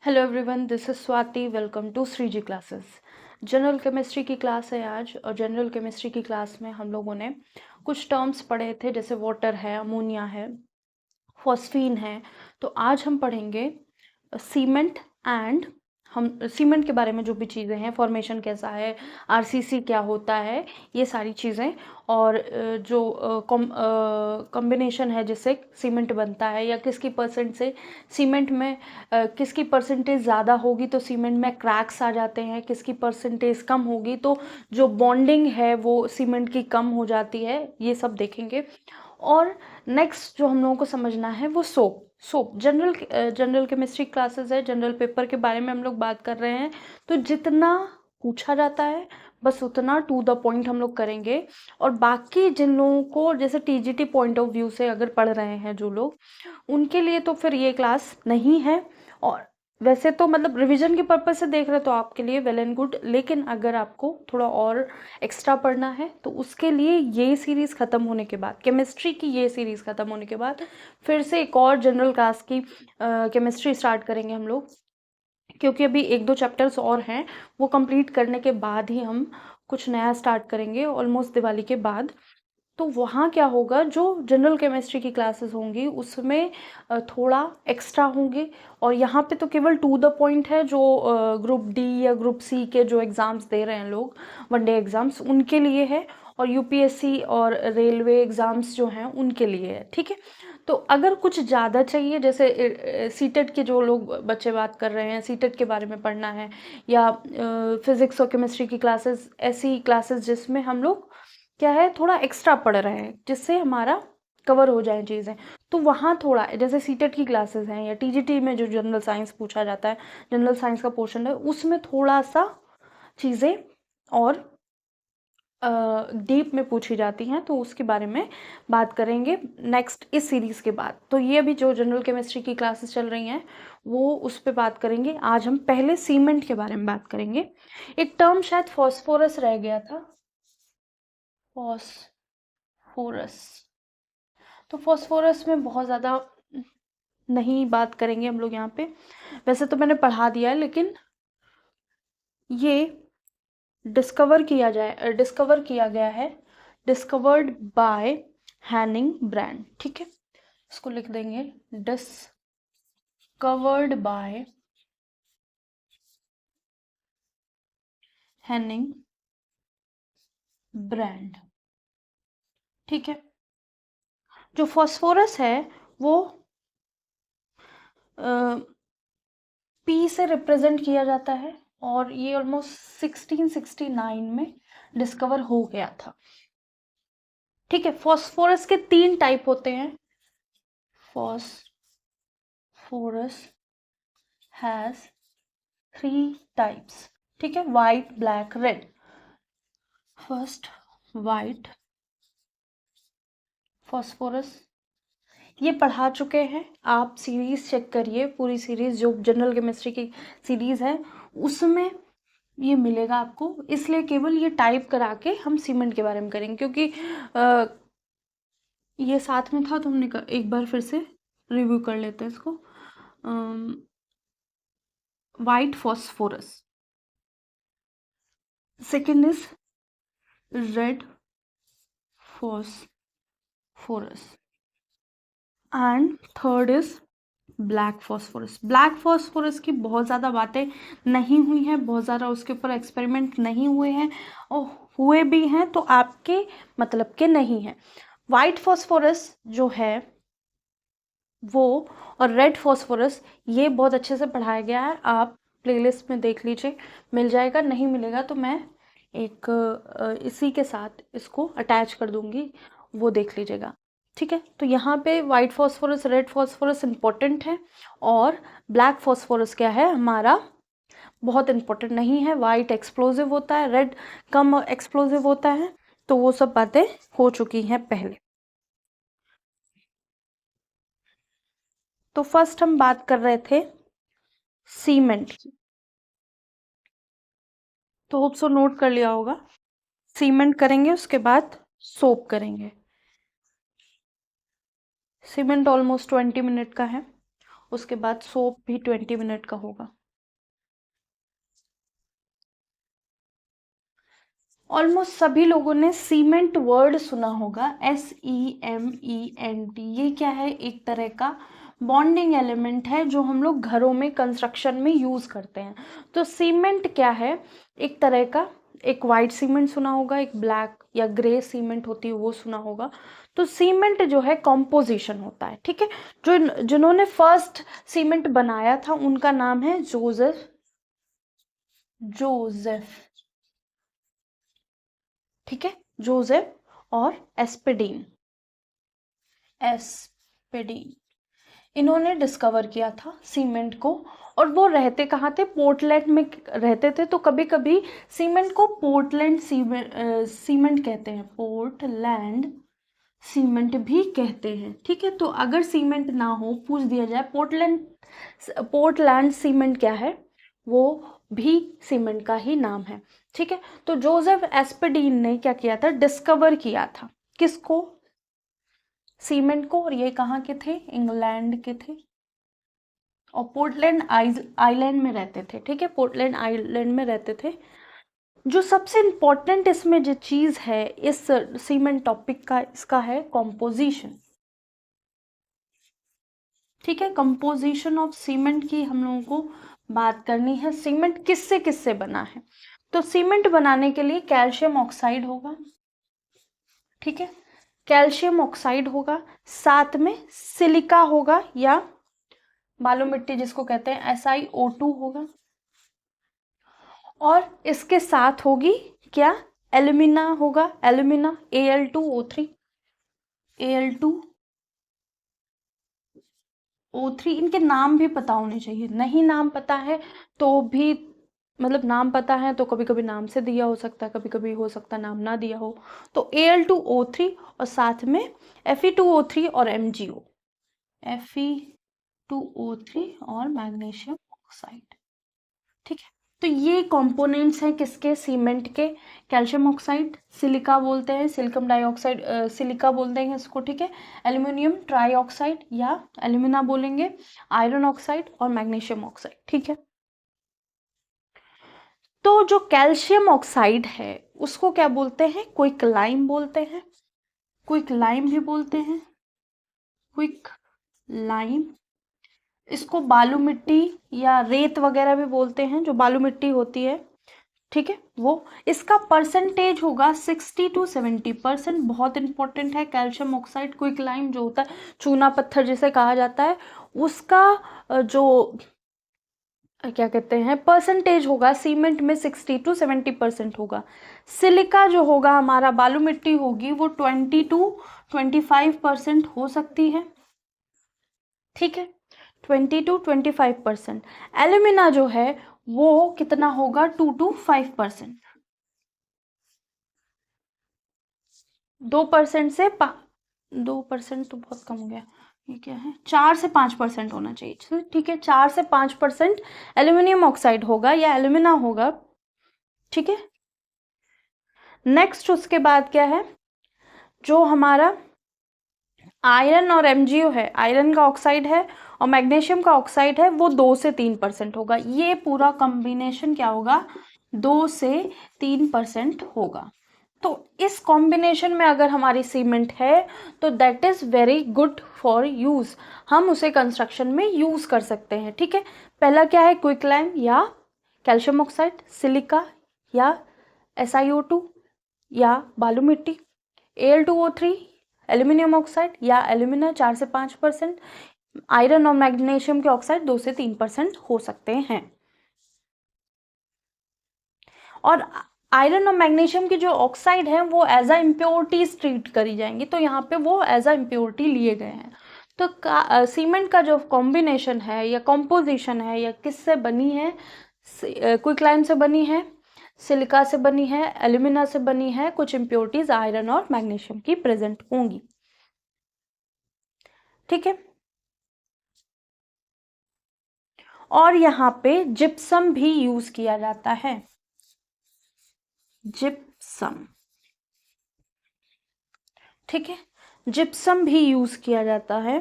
Hello everyone, this is Swati. Welcome to Shreeji classes. General chemistry की class है आज, और जनरल केमिस्ट्री की क्लास में हम लोगों ने कुछ टर्म्स पढ़े थे, जैसे वाटर है, अमोनिया है, फॉस्फीन है। तो आज हम पढ़ेंगे सीमेंट एंड हम सीमेंट के बारे में जो भी चीज़ें हैं, फॉर्मेशन कैसा है, आरसीसी क्या होता है, ये सारी चीज़ें। और जो कॉम्बिनेशन है जिससे सीमेंट बनता है, या किसकी परसेंट से सीमेंट में किसकी परसेंटेज ज़्यादा होगी तो सीमेंट में क्रैक्स आ जाते हैं, किसकी परसेंटेज कम होगी तो जो बॉन्डिंग है वो सीमेंट की कम हो जाती है, ये सब देखेंगे। और नेक्स्ट जो हम लोगों को समझना है वो सोप जनरल केमिस्ट्री क्लासेस है, जनरल पेपर के बारे में हम लोग बात कर रहे हैं। तो जितना पूछा जाता है बस उतना टू द पॉइंट हम लोग करेंगे। और बाकी जिन लोगों को जैसे टीजीटी पॉइंट ऑफ व्यू से अगर पढ़ रहे हैं जो लोग, उनके लिए तो फिर ये क्लास नहीं है। और वैसे तो मतलब रिवीजन के पर्पज से देख रहे तो आपके लिए वेल एंड गुड, लेकिन अगर आपको थोड़ा और एक्स्ट्रा पढ़ना है तो उसके लिए ये सीरीज़ ख़त्म होने के बाद, केमिस्ट्री की ये सीरीज़ ख़त्म होने के बाद फिर से एक और जनरल क्लास की केमिस्ट्री स्टार्ट करेंगे हम लोग। क्योंकि अभी एक दो चैप्टर्स और हैं, वो कंप्लीट करने के बाद ही हम कुछ नया स्टार्ट करेंगे, ऑलमोस्ट दिवाली के बाद। तो वहाँ क्या होगा, जो जनरल केमिस्ट्री की क्लासेस होंगी उसमें थोड़ा एक्स्ट्रा होंगे। और यहाँ पे तो केवल टू द पॉइंट है, जो ग्रुप डी या ग्रुप सी के जो एग्ज़ाम्स दे रहे हैं लोग, वनडे एग्ज़ाम्स, उनके लिए है। और यूपीएससी और रेलवे एग्ज़ाम्स जो हैं उनके लिए है, ठीक है। तो अगर कुछ ज़्यादा चाहिए, जैसे सीटेट के जो लोग बच्चे बात कर रहे हैं, सीटेट के बारे में पढ़ना है, या फिज़िक्स और केमिस्ट्री की क्लासेस, ऐसी क्लासेस जिसमें हम लोग क्या है थोड़ा एक्स्ट्रा पढ़ रहे हैं, जिससे हमारा कवर हो जाए चीज़ें, तो वहाँ थोड़ा जैसे सीटेट की क्लासेस हैं, या टीजीटी में जो जनरल साइंस पूछा जाता है, जनरल साइंस का पोर्शन है, उसमें थोड़ा सा चीज़ें और डीप में पूछी जाती हैं, तो उसके बारे में बात करेंगे नेक्स्ट इस सीरीज़ के बाद। तो ये अभी जो जनरल केमिस्ट्री की क्लासेस चल रही हैं वो उस पर बात करेंगे। आज हम पहले सीमेंट के बारे में बात करेंगे। एक टर्म शायद फॉस्फोरस रह गया था, फॉस्फोरस। तो फॉस्फोरस में बहुत ज़्यादा नहीं बात करेंगे हम लोग यहाँ पे, वैसे तो मैंने पढ़ा दिया है, लेकिन ये डिस्कवर किया गया है, डिस्कवर्ड बाय हैनिंग ब्रांड, ठीक है। इसको लिख देंगे डिस्कवर्ड बाय हैनिंग ब्रांड, ठीक है। जो फॉस्फोरस है वो पी से रिप्रेजेंट किया जाता है, और ये ऑलमोस्ट 1669 में डिस्कवर हो गया था, ठीक है। फॉस्फोरस के 3 टाइप होते हैं। फॉस्फोरस हैज 3 टाइप्स, ठीक है, white, black, red. First, white phosphorus, ये पढ़ा चुके हैं आप, सीरीज चेक करिए, पूरी सीरीज जो जनरल केमिस्ट्री की सीरीज है उसमें ये मिलेगा आपको। इसलिए केवल ये टाइप करा के हम सीमेंट के बारे में करेंगे, क्योंकि ये साथ में था, तो हमने एक बार फिर से रिव्यू कर लेते हैं इसको। White phosphorus, second is red phosphorus, and third is black phosphorus. Black phosphorus की बहुत ज़्यादा बातें नहीं हुई हैं, बहुत ज़्यादा उसके ऊपर एक्सपेरिमेंट नहीं हुए हैं, और हुए भी हैं तो आपके मतलब के नहीं हैं। वाइट फॉस्फोरस जो है वो, और रेड फॉस्फोरस, ये बहुत अच्छे से पढ़ाया गया है, आप प्लेलिस्ट में देख लीजिए, मिल जाएगा। नहीं मिलेगा तो मैं एक इसी के साथ इसको अटैच कर दूंगी, वो देख लीजिएगा, ठीक है। तो यहाँ पे white phosphorus, red phosphorus important है, और ब्लैक फॉस्फोरस क्या है हमारा, बहुत इंपॉर्टेंट नहीं है। वाइट एक्सप्लोजिव होता है, रेड कम एक्सप्लोजिव होता है, तो वो सब बातें हो चुकी हैं पहले। तो फर्स्ट हम बात कर रहे थे सीमेंट की, तो होप सो नोट कर लिया होगा। सीमेंट करेंगे, उसके बाद सोप करेंगे। सीमेंट ऑलमोस्ट 20 मिनट का है, उसके बाद सोप भी 20 मिनट का होगा। ऑलमोस्ट सभी लोगों ने सीमेंट वर्ड सुना होगा, SEMENT। ये क्या है, एक तरह का बॉन्डिंग एलिमेंट है जो हम लोग घरों में कंस्ट्रक्शन में यूज करते हैं। तो सीमेंट क्या है, एक तरह का, एक वाइट सीमेंट सुना होगा, एक ब्लैक या ग्रे सीमेंट होती है वो सुना होगा। तो सीमेंट जो है कॉम्पोजिशन होता है, ठीक है। जो जिन्होंने फर्स्ट सीमेंट बनाया था उनका नाम है जोसेफ, जोसेफ, ठीक है, जोसेफ और एस्पेडीन, एस्पेडीन, इन्होंने डिस्कवर किया था सीमेंट को। और वो रहते कहाँ थे, पोर्टलैंड में रहते थे। तो कभी कभी सीमेंट को पोर्टलैंड सीमेंट कहते हैं, पोर्टलैंड सीमेंट भी कहते हैं, ठीक है। तो अगर सीमेंट ना हो, पूछ दिया जाए पोर्टलैंड सीमेंट क्या है, वो भी सीमेंट का ही नाम है, ठीक है। तो जोसेफ एस्पेडीन ने क्या किया था, डिस्कवर किया था, किसको, सीमेंट को। और ये कहाँ के थे, इंग्लैंड के थे, और पोर्टलैंड आइलैंड में रहते थे, ठीक है, पोर्टलैंड आइलैंड में रहते थे। जो सबसे इम्पोर्टेंट इसमें जो चीज है इस सीमेंट टॉपिक का, इसका है कॉम्पोजिशन, ठीक है। कंपोजिशन ऑफ सीमेंट की हम लोगों को बात करनी है। सीमेंट किससे किससे बना है, तो सीमेंट बनाने के लिए कैल्शियम ऑक्साइड होगा, ठीक है, कैल्शियम ऑक्साइड होगा, साथ में सिलिका होगा या बालू मिट्टी जिसको कहते हैं, SiO2 होगा, और इसके साथ होगी क्या, एल्यूमिना होगा, एल्यूमिना, Al2O3, Al2O3। इनके नाम भी पता होने चाहिए, नहीं नाम पता है तो भी, मतलब नाम पता है तो कभी कभी नाम से दिया हो सकता है, कभी कभी हो सकता है नाम ना दिया हो। तो Al2O3 और साथ में Fe2O3 और MgO, Fe2O3 और मैग्नीशियम ऑक्साइड, ठीक है। तो ये कंपोनेंट्स हैं किसके, सीमेंट के। कैल्शियम ऑक्साइड, सिलिका बोलते हैं, सिलिकम डाइऑक्साइड, सिलिका बोलते हैं इसको, ठीक है। एल्यूमिनियम ट्राइऑक्साइड या एल्यूमिना बोलेंगे, आयरन ऑक्साइड और मैग्नीशियम ऑक्साइड, ठीक है। तो जो कैल्शियम ऑक्साइड है उसको क्या बोलते हैं, क्विक लाइम बोलते हैं, क्विक लाइम भी बोलते हैं, क्विक लाइम। इसको बालू मिट्टी या रेत वगैरह भी बोलते हैं, जो बालू मिट्टी होती है, ठीक है वो। इसका परसेंटेज होगा 60 to 70%, बहुत इंपॉर्टेंट है। कैल्शियम ऑक्साइड, क्विक लाइम जो होता है, चूना पत्थर जिसे कहा जाता है, उसका जो क्या कहते हैं परसेंटेज होगा सीमेंट में 60 to 70% होगा। सिलिका जो होगा हमारा, बालू मिट्टी होगी, वो 20 to 25% हो सकती है, ठीक है, 20 to 25%। एल्यूमिना जो है वो कितना होगा, 2 to 5%, 2% से 2% तो बहुत कम हो गया, ये क्या है, 4 से 5% होना चाहिए, ठीक है, 4 से 5% एल्यूमिनियम ऑक्साइड होगा या एल्यूमिना होगा, ठीक है। नेक्स्ट उसके बाद क्या है, जो हमारा आयरन और MgO है, आयरन का ऑक्साइड है और मैग्नीशियम का ऑक्साइड है, वो 2 से 3% होगा। ये पूरा कॉम्बिनेशन क्या होगा, 2 से 3% होगा। तो इस कॉम्बिनेशन में अगर हमारी सीमेंट है तो that is very good for use, हम उसे कंस्ट्रक्शन में यूज कर सकते हैं, ठीक है। पहला क्या है, क्विक लाइम या कैल्शियम ऑक्साइड, सिलिका या SiO2 या बालू मिट्टी, Al2O3, एल्यूमिनियम ऑक्साइड या एल्यूमिना 4 से 5%, आयरन और मैग्नीशियम के ऑक्साइड 2 से 3% हो सकते हैं। और आयरन और मैग्नीशियम की जो ऑक्साइड है वो एज अ इम्प्योरिटीज ट्रीट करी जाएंगी, तो यहाँ पे वो एज अ इम्प्योरिटी लिए गए हैं। तो सीमेंट का जो कॉम्बिनेशन है या कॉम्पोजिशन है या किससे बनी है, क्विक लाइम से बनी है, सिलिका से बनी है, एल्यूमिना से बनी है, कुछ इम्प्योरिटीज आयरन और मैग्नीशियम की प्रेजेंट होंगी, ठीक है। और यहाँ पे जिप्सम भी यूज किया जाता है, जिप्सम, ठीक है, जिप्सम भी यूज किया जाता है।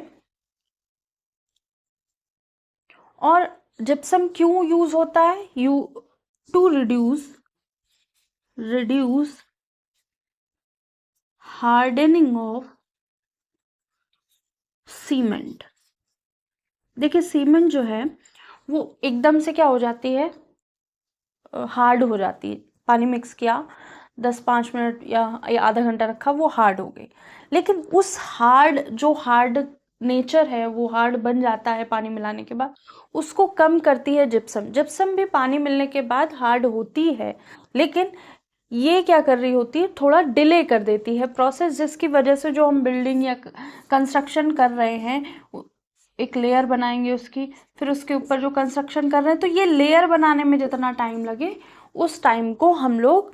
और जिप्सम क्यों यूज होता है? To reduce hardening of cement. देखिए सीमेंट जो है वो एकदम से क्या हो जाती है, हार्ड हो जाती है। पानी मिक्स किया, 10-5 मिनट या आधा घंटा रखा, वो हार्ड हो गई। लेकिन उस जो हार्ड नेचर है, वो हार्ड बन जाता है पानी मिलाने के बाद, उसको कम करती है जिप्सम। जिप्सम भी पानी मिलने के बाद हार्ड होती है, लेकिन ये क्या कर रही होती है, थोड़ा डिले कर देती है प्रोसेस, जिसकी वजह से जो हम बिल्डिंग या कंस्ट्रक्शन कर रहे हैं, एक लेयर बनाएंगे उसकी, फिर उसके ऊपर जो कंस्ट्रक्शन कर रहे हैं, तो ये लेयर बनाने में जितना टाइम लगे उस टाइम को हम लोग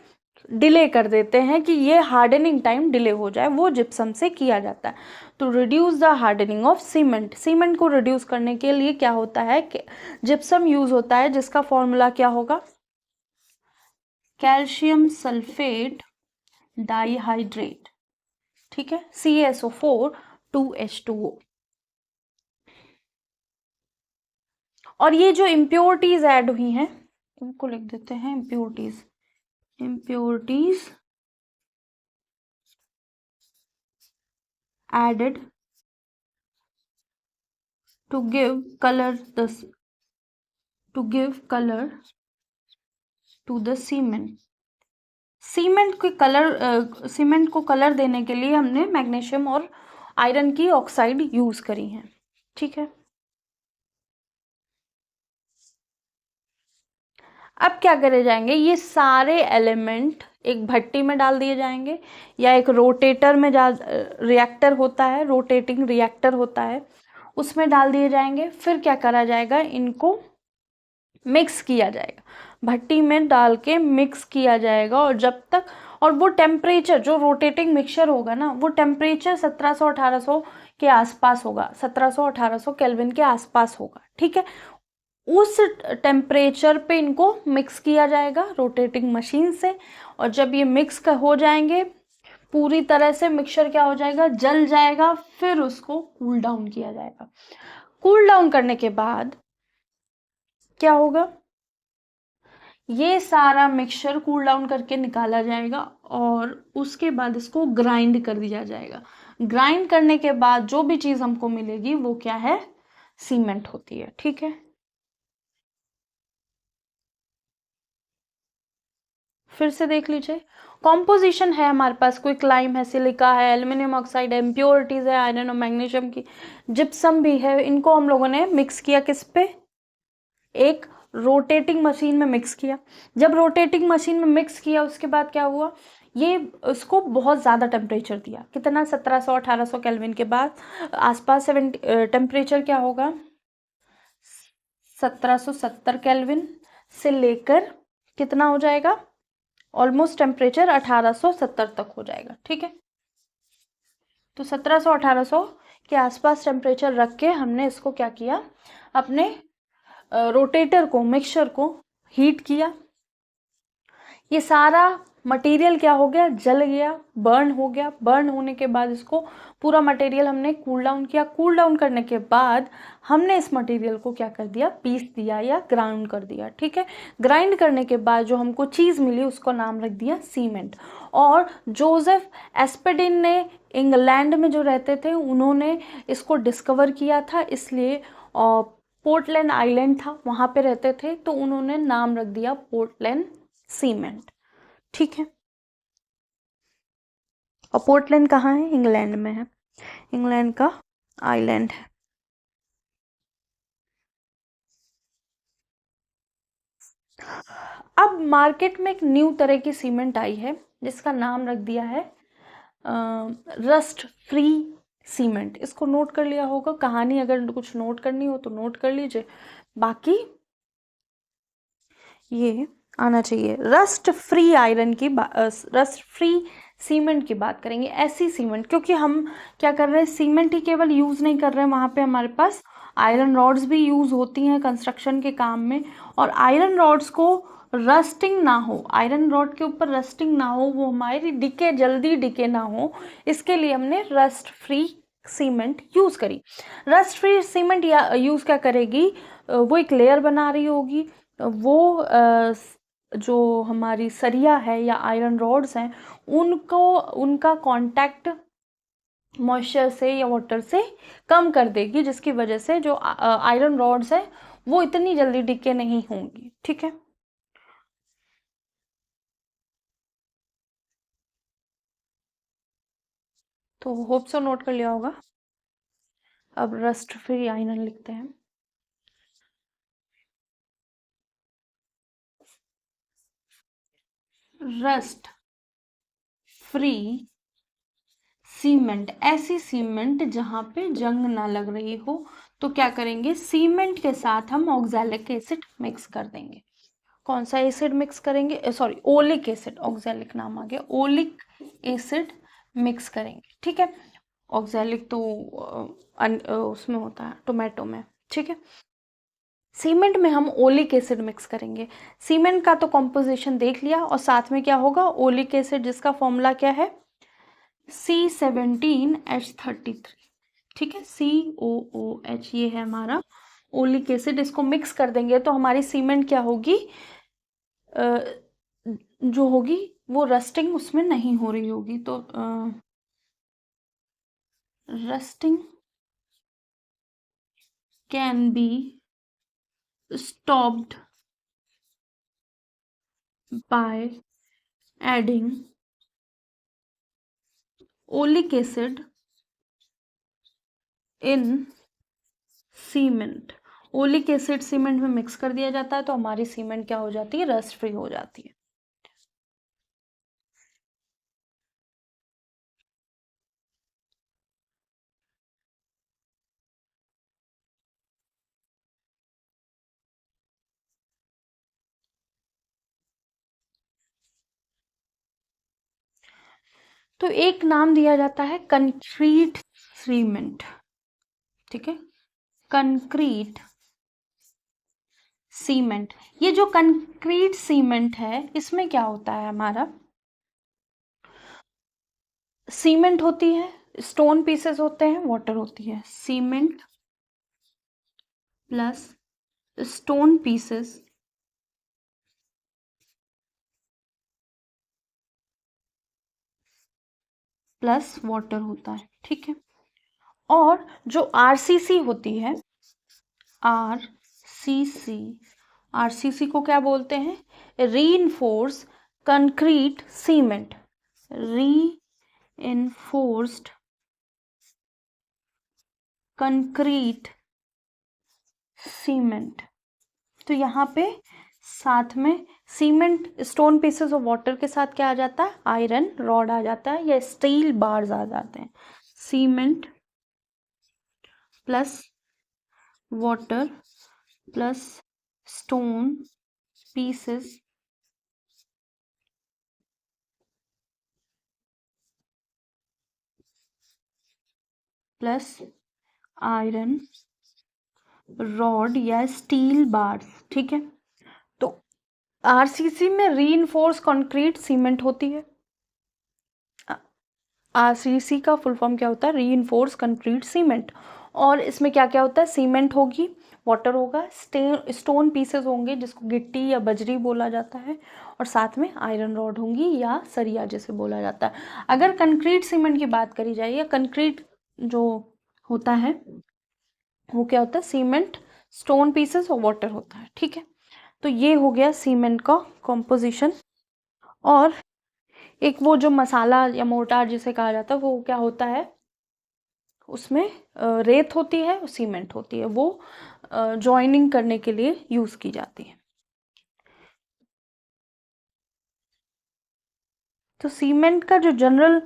डिले कर देते हैं कि ये हार्डनिंग टाइम डिले हो जाए, वो जिप्सम से किया जाता है। तो reduce the hardening of cement, cement को रिड्यूस करने के लिए क्या होता है कि जिप्सम यूज होता है, जिसका फॉर्मूला क्या होगा, कैल्शियम सल्फेट डाइहाइड्रेट, ठीक है, CaSO4 2H2O। और ये जो इम्प्योरिटीज ऐड हुई हैं, इनको लिख देते हैं impurities added to give colour to the cement. Cement को कलर देने के लिए हमने मैग्नीशियम और आयरन की ऑक्साइड यूज करी है, ठीक है। अब क्या करे जाएंगे, ये सारे एलिमेंट एक भट्टी में डाल दिए जाएंगे, या एक रोटेटर में रिएक्टर होता है, रोटेटिंग रिएक्टर होता है, उसमें डाल दिए जाएंगे। फिर क्या करा जाएगा, इनको मिक्स किया जाएगा, भट्टी में डाल के मिक्स किया जाएगा। और जब तक, और वो टेम्परेचर जो रोटेटिंग मिक्सचर होगा ना, वो टेम्परेचर 1700-1800 के आसपास होगा, 1700-1800 केल्विन के आसपास होगा, ठीक है। उस टेम्परेचर पे इनको मिक्स किया जाएगा रोटेटिंग मशीन से। और जब ये मिक्स हो जाएंगे पूरी तरह से, मिक्सचर क्या हो जाएगा, जल जाएगा, फिर उसको कूल डाउन किया जाएगा। कूल डाउन करने के बाद क्या होगा, ये सारा मिक्सचर कूल डाउन करके निकाला जाएगा, और उसके बाद इसको ग्राइंड कर दिया जाएगा। ग्राइंड करने के बाद जो भी चीज हमको मिलेगी वो क्या है, सीमेंट होती है, ठीक है। फिर से देख लीजिए, कॉम्पोजिशन है हमारे पास, कोई क्लाइम है, सिलिका है, एल्यूमिनियम ऑक्साइड है, इम्प्योरिटीज है आयरन और मैग्नीशियम की, जिप्सम भी है। इनको हम लोगों ने मिक्स किया किस पे, एक रोटेटिंग मशीन में मिक्स किया। जब रोटेटिंग मशीन में मिक्स किया उसके बाद क्या हुआ, ये उसको बहुत ज़्यादा टेम्परेचर दिया, कितना, 1700-1800 केल्विन के बाद आसपास। टेम्परेचर क्या होगा, 1770 केल्विन से लेकर कितना हो जाएगा, ऑलमोस्ट टेम्परेचर 1870 तक हो जाएगा, ठीक है। तो 1700-1800 के आसपास टेम्परेचर रख के हमने इसको क्या किया, अपने रोटेटर को, मिक्सचर को हीट किया। ये सारा मटेरियल क्या हो गया, जल गया, बर्न हो गया। बर्न होने के बाद इसको पूरा मटेरियल हमने कूल डाउन किया। कूल डाउन करने के बाद हमने इस मटेरियल को क्या कर दिया, पीस दिया या ग्राइंड कर दिया, ठीक है। ग्राइंड करने के बाद जो हमको चीज़ मिली उसको नाम रख दिया सीमेंट। और जोसेफ एस्पेडिन ने, इंग्लैंड में जो रहते थे, उन्होंने इसको डिस्कवर किया था, इसलिए पोर्टलैंड आइलैंड था, वहाँ पे रहते थे, तो उन्होंने नाम रख दिया पोर्टलैंड सीमेंट, ठीक है। और पोर्टलैंड कहाँ है, इंग्लैंड में है, इंग्लैंड का आइलैंड है। अब मार्केट में एक न्यू तरह की सीमेंट आई है जिसका नाम रख दिया है रस्ट फ्री सीमेंट। इसको नोट कर लिया होगा, कहानी अगर कुछ नोट करनी हो तो नोट कर लीजिए, बाकी ये आना चाहिए। रस्ट फ्री आयरन की रस्ट फ्री सीमेंट की बात करेंगे, ऐसी सीमेंट, क्योंकि हम क्या कर रहे हैं, सीमेंट ही केवल यूज़ नहीं कर रहे हैं, वहाँ पे हमारे पास आयरन रॉड्स भी यूज़ होती हैं कंस्ट्रक्शन के काम में। और आयरन रॉड्स को रस्टिंग ना हो, आयरन रॉड के ऊपर रस्टिंग ना हो, वो हमारी जल्दी डिके ना हो, इसके लिए हमने रस्ट फ्री सीमेंट यूज़ करी। रस्ट फ्री सीमेंट या यूज़ क्या करेगी, वो एक लेयर बना रही होगी, वो जो हमारी सरिया है या आयरन रॉड्स हैं उनको, उनका कांटेक्ट मॉइस्चर से या वाटर से कम कर देगी, जिसकी वजह से जो आयरन रॉड्स है वो इतनी जल्दी डिके नहीं होंगी। ठीक है, तो होप सो नोट कर लिया होगा। अब रस्ट फ्री आयरन लिखते हैं। रस्ट फ्री सीमेंट, ऐसी सीमेंट जहां पे जंग ना लग रही हो, तो क्या करेंगे, सीमेंट के साथ हम ऑक्सैलिक एसिड मिक्स कर देंगे। कौन सा एसिड मिक्स करेंगे, सॉरी ओलिक एसिड, ऑक्सैलिक नाम आ गया, ओलिक एसिड मिक्स करेंगे। ठीक है, ऑक्सैलिक तो उसमें होता है टोमेटो में। ठीक है, सीमेंट में हम ओलिक एसिड मिक्स करेंगे। सीमेंट का तो कॉम्पोजिशन देख लिया, और साथ में क्या होगा, ओलिक एसिड, जिसका फॉर्मूला क्या है, C17H33। ठीक है, COOH, ये है हमारा ओलिक एसिड। इसको मिक्स कर देंगे तो हमारी सीमेंट क्या होगी, जो होगी वो रस्टिंग उसमें नहीं हो रही होगी। तो rusting can be stopped by adding oleic acid in cement. Oleic acid cement में मिक्स कर दिया जाता है तो हमारी सीमेंट क्या हो जाती है, रस्ट फ्री हो जाती है। तो एक नाम दिया जाता है कंक्रीट सीमेंट। ठीक है, कंक्रीट सीमेंट। ये जो कंक्रीट सीमेंट है, इसमें क्या होता है, हमारा सीमेंट होती है, स्टोन पीसेस होते हैं, वाटर होती है। Cement plus stone pieces plus water होता है। ठीक है, और जो आरसीसी होती है, आरसीसी, आरसीसी को क्या बोलते हैं, reinforce concrete cement, reinforced concrete cement. तो यहाँ पे साथ में सीमेंट, स्टोन पीसेस और वाटर के साथ क्या आ जाता है, आयरन रॉड आ जाता है या स्टील बार्स आ जाते हैं। Cement plus water plus stone pieces plus iron rod या स्टील बार्स। ठीक है, तो आरसीसी में रीइंफोर्स कंक्रीट सीमेंट होती है। आरसीसी का फुल फॉर्म क्या होता है, रीइंफोर्स कंक्रीट सीमेंट। और इसमें क्या क्या होता है, सीमेंट होगी, वाटर होगा, स्टोन पीसेस होंगे जिसको गिट्टी या बजरी बोला जाता है, और साथ में आयरन रॉड होंगी या सरिया जिसे बोला जाता है। अगर कंक्रीट सीमेंट की बात करी जाए, या कंक्रीट जो होता है वो क्या होता है, सीमेंट, स्टोन पीसेस और वाटर होता है। ठीक है, तो ये हो गया सीमेंट का कॉम्पोजिशन। और एक वो जो मसाला या मोर्टार जिसे कहा जाता है, वो क्या होता है, उसमें रेत होती है, सीमेंट होती है, वो जॉइनिंग करने के लिए यूज़ की जाती है। तो सीमेंट का जो जनरल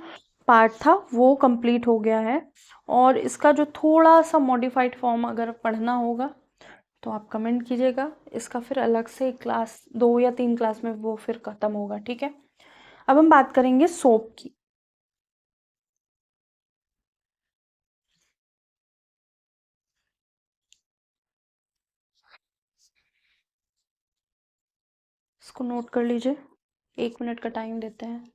पार्ट था वो कंप्लीट हो गया है, और इसका जो थोड़ा सा मॉडिफाइड फॉर्म अगर पढ़ना होगा तो आप कमेंट कीजिएगा, इसका फिर अलग से क्लास 2 या 3 क्लास में वो फिर ख़त्म होगा। ठीक है, अब हम बात करेंगे सोप की। इसको नोट कर लीजिए, 1 मिनट का टाइम देते हैं।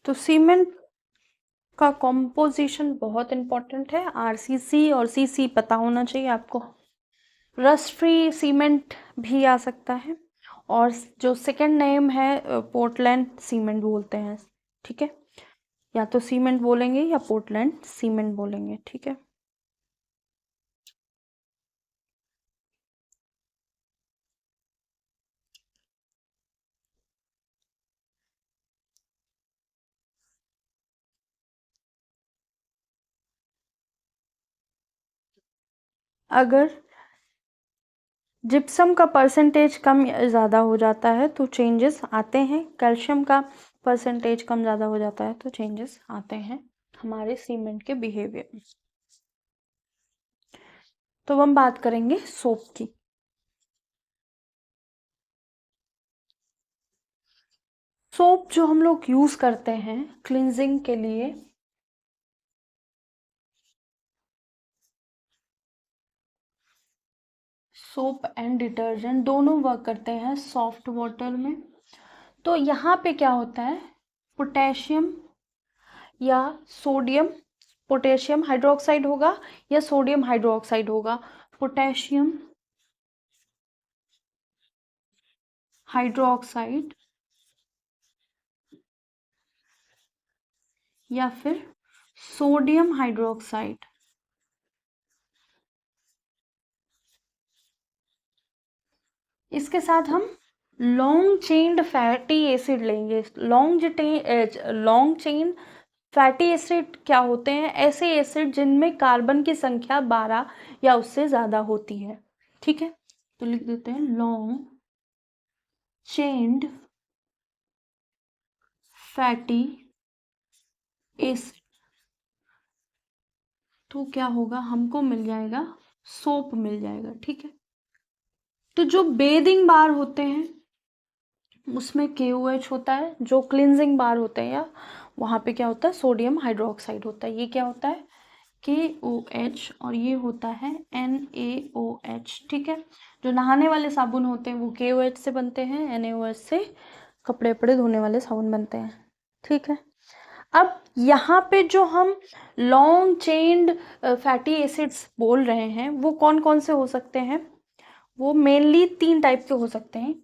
तो सीमेंट का कॉम्पोजिशन बहुत इंपॉर्टेंट है, आरसीसी और सीसी पता होना चाहिए आपको। रस्ट फ्री सीमेंट भी आ सकता है, और जो सेकंड नेम है पोर्टलैंड सीमेंट बोलते हैं, ठीक है। या तो सीमेंट बोलेंगे या पोर्टलैंड सीमेंट बोलेंगे, ठीक है। अगर जिप्सम का परसेंटेज कम या ज़्यादा हो जाता है तो चेंजेस आते हैं, कैल्शियम का परसेंटेज कम ज़्यादा हो जाता है तो चेंजेस आते हैं हमारे सीमेंट के बिहेवियर में। तो हम बात करेंगे सोप की। सोप जो हम लोग यूज़ करते हैं क्लिनजिंग के लिए, सोप एंड डिटर्जेंट दोनों वर्क करते हैं सॉफ्ट वाटर में। तो यहाँ पे क्या होता है, पोटेशियम या सोडियम, पोटेशियम हाइड्रोक्साइड होगा या सोडियम हाइड्रोक्साइड होगा। पोटेशियम हाइड्रोक्साइड या फिर सोडियम हाइड्रोक्साइड। इसके साथ हम लॉन्ग चेन्ड फैटी एसिड लेंगे। लॉन्ग चेन फैटी एसिड क्या होते हैं, ऐसे एसिड जिनमें कार्बन की संख्या 12 या उससे ज़्यादा होती है, ठीक है। तो लिख देते हैं लॉन्ग चेन्ड फैटी एसिड। तो क्या होगा, हमको मिल जाएगा सोप मिल जाएगा, ठीक है। तो जो बेदिंग बार होते हैं उसमें KOH होता है, जो क्लिनजिंग बार होते हैं या वहाँ पे क्या होता है, सोडियम हाइड्रोक्साइड होता है। ये क्या होता है, KOH, और ये होता है NaOH, ठीक है। जो नहाने वाले साबुन होते हैं वो KOH से बनते हैं, NaOH से कपड़े वपड़े धोने वाले साबुन बनते हैं, ठीक है। अब यहाँ पे जो हम लॉन्ग चेन्ड फैटी एसिड्स बोल रहे हैं वो कौन कौन से हो सकते हैं, वो मेनली 3 टाइप के हो सकते हैं,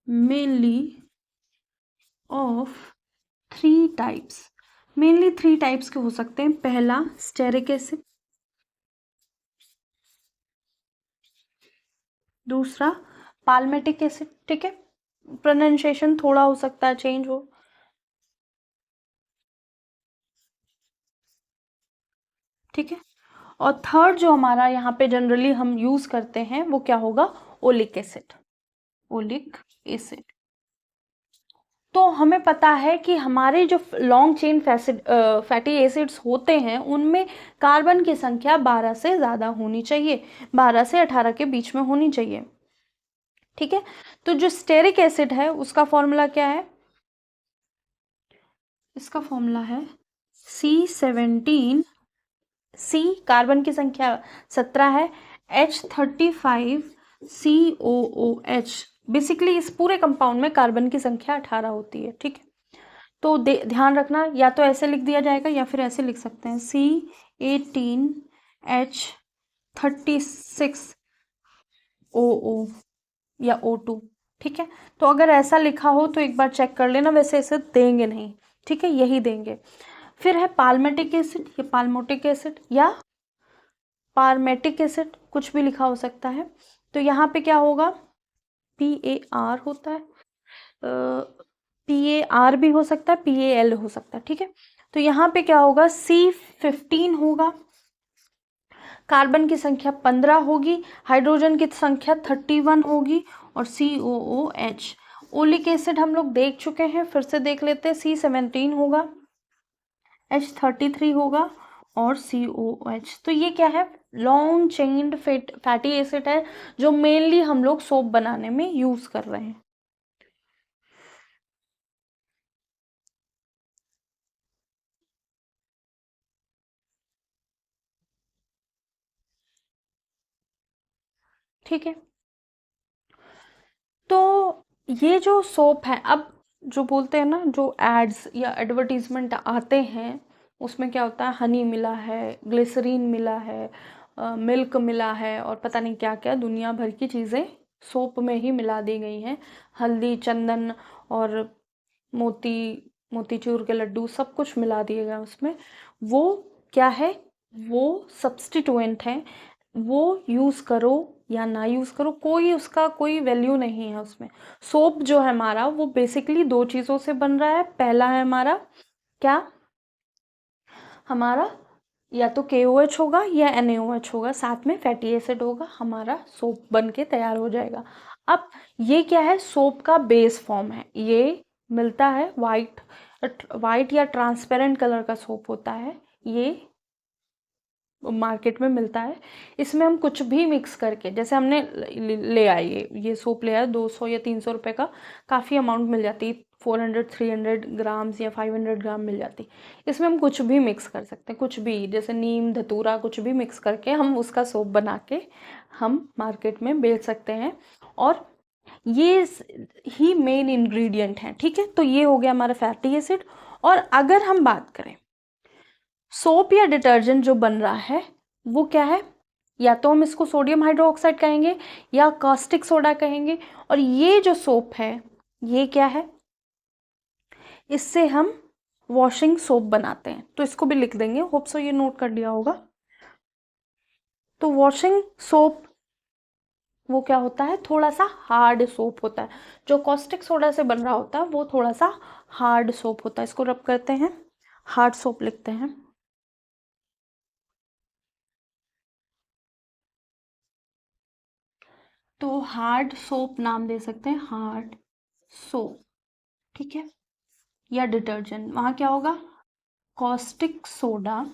mainly of 3 types, mainly 3 types के हो सकते हैं। पहला स्टेरिक एसिड, दूसरा पाल्मेटिक एसिड, ठीक है। प्रोनाउंसिएशन थोड़ा हो सकता है चेंज हो, ठीक है। और थर्ड जो हमारा यहाँ पे जनरली हम यूज करते हैं वो क्या होगा, ओलिक एसिड, ओलिक एसिड। तो हमें पता है कि हमारे जो लॉन्ग चेन फैटी एसिड्स होते हैं उनमें कार्बन की संख्या 12 से ज़्यादा होनी चाहिए, 12 से 18 के बीच में होनी चाहिए, ठीक है। तो जो स्टेरिक एसिड है उसका फॉर्मूला क्या है, इसका फॉर्मूला है C17, C कार्बन की संख्या 17 है, H35COOH। बेसिकली इस पूरे कंपाउंड में कार्बन की संख्या 18 होती है, ठीक है। तो ध्यान रखना, या तो ऐसे लिख दिया जाएगा या फिर ऐसे लिख सकते हैं C18H36OO या O2, ठीक है। तो अगर ऐसा लिखा हो तो एक बार चेक कर लेना, वैसे ऐसे देंगे नहीं, ठीक है, यही देंगे। फिर है पाल्मेटिक एसिड, ये पाल्मोटिक एसिड या पारमेटिक एसिड, कुछ भी लिखा हो सकता है। तो यहाँ पे क्या होगा, PAR होता है, PAR भी हो सकता है, PAL हो सकता है, ठीक है। तो यहाँ पे क्या होगा, C15 होगा, कार्बन की संख्या 15 होगी, हाइड्रोजन की संख्या 31 होगी, और COOH। ओलिक एसिड हम लोग देख चुके हैं, फिर से देख लेते हैं। C17 होगा, H33 होगा और COH। तो ये क्या है, लॉन्ग चेन्ड फैटी एसिड है जो मेनली हम लोग सोप बनाने में यूज कर रहे हैं, ठीक है। तो ये जो सोप है, अब जो बोलते हैं ना, जो एड्स या एडवर्टीजमेंट आते हैं उसमें क्या होता है, हनी मिला है, ग्लिसरीन मिला है, मिल्क मिला है और पता नहीं क्या क्या दुनिया भर की चीज़ें सोप में ही मिला दी गई हैं। हल्दी, चंदन और मोती मोतीचूर के लड्डू सब कुछ मिला दिए गए उसमें। वो क्या है, वो सब्स्टिट्यूएंट है। वो यूज़ करो या ना यूज़ करो, कोई उसका कोई वैल्यू नहीं है उसमें। सोप जो है हमारा वो बेसिकली दो चीज़ों से बन रहा है। पहला है हमारा क्या, हमारा या तो KOH होगा या NaOH होगा, साथ में फैटी एसिड होगा, हमारा सोप बन के तैयार हो जाएगा। अब ये क्या है, सोप का बेस फॉर्म है। ये मिलता है वाइट या ट्रांसपेरेंट कलर का सोप होता है, ये मार्केट में मिलता है। इसमें हम कुछ भी मिक्स करके, जैसे हमने ले आए ये सोप ले आए 200 या 300 रुपए का, काफ़ी अमाउंट मिल जाती है, 400-300 ग्राम्स या 500 ग्राम मिल जाती। इसमें हम कुछ भी मिक्स कर सकते हैं, कुछ भी, जैसे नीम, धतूरा, कुछ भी मिक्स करके हम उसका सोप बना के हम मार्केट में बेच सकते हैं। और ये ही मेन इंग्रेडिएंट हैं, ठीक है। तो ये हो गया हमारा फैटी एसिड। और अगर हम बात करें सोप या डिटर्जेंट जो बन रहा है वो क्या है, या तो हम इसको सोडियम हाइड्रोक्साइड कहेंगे या कास्टिक सोडा कहेंगे। और ये जो सोप है ये क्या है, इससे हम वॉशिंग सोप बनाते हैं। तो इसको भी लिख देंगे, होप सो ये नोट कर लिया होगा। तो वॉशिंग सोप वो क्या होता है, थोड़ा सा हार्ड सोप होता है। जो कॉस्टिक सोडा से बन रहा होता है वो थोड़ा सा हार्ड सोप होता है। इसको रब करते हैं, हार्ड सोप लिखते हैं। तो हार्ड सोप नाम दे सकते हैं, हार्ड सोप, ठीक है। या डिटर्जेंट, वहाँ क्या होगा, कॉस्टिक सोडा,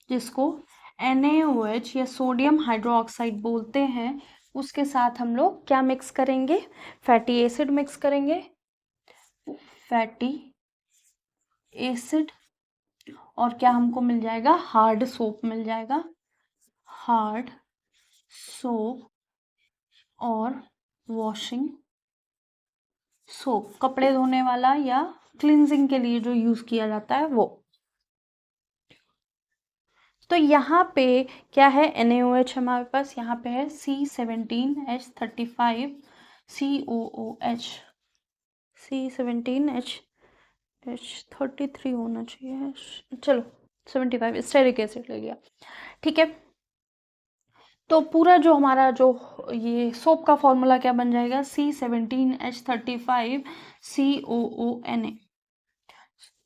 जिसको NaOH या सोडियम हाइड्रोक्साइड बोलते हैं, उसके साथ हम लोग क्या मिक्स करेंगे, फैटी एसिड मिक्स करेंगे, फैटी एसिड। और क्या हमको मिल जाएगा, हार्ड सोप मिल जाएगा, हार्ड सोप और वॉशिंग सोप, कपड़े धोने वाला या क्लिनजिंग के लिए जो यूज किया जाता है वो। तो यहाँ पे क्या है, NaOH हमारे पास, यहाँ पे है C17H35 COOH, C17H33 होना चाहिए, चलो 75 स्टेरिक एसिड ले लिया, ठीक है। तो पूरा जो हमारा जो ये सोप का फॉर्मूला क्या बन जाएगा, C17H35 COONA,